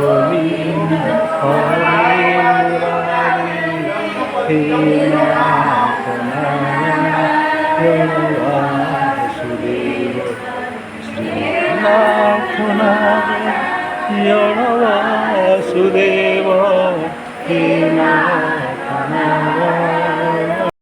Govind हरे Murari हे नाथ Narayan Vasudev Srinath Narayan Vasudev हे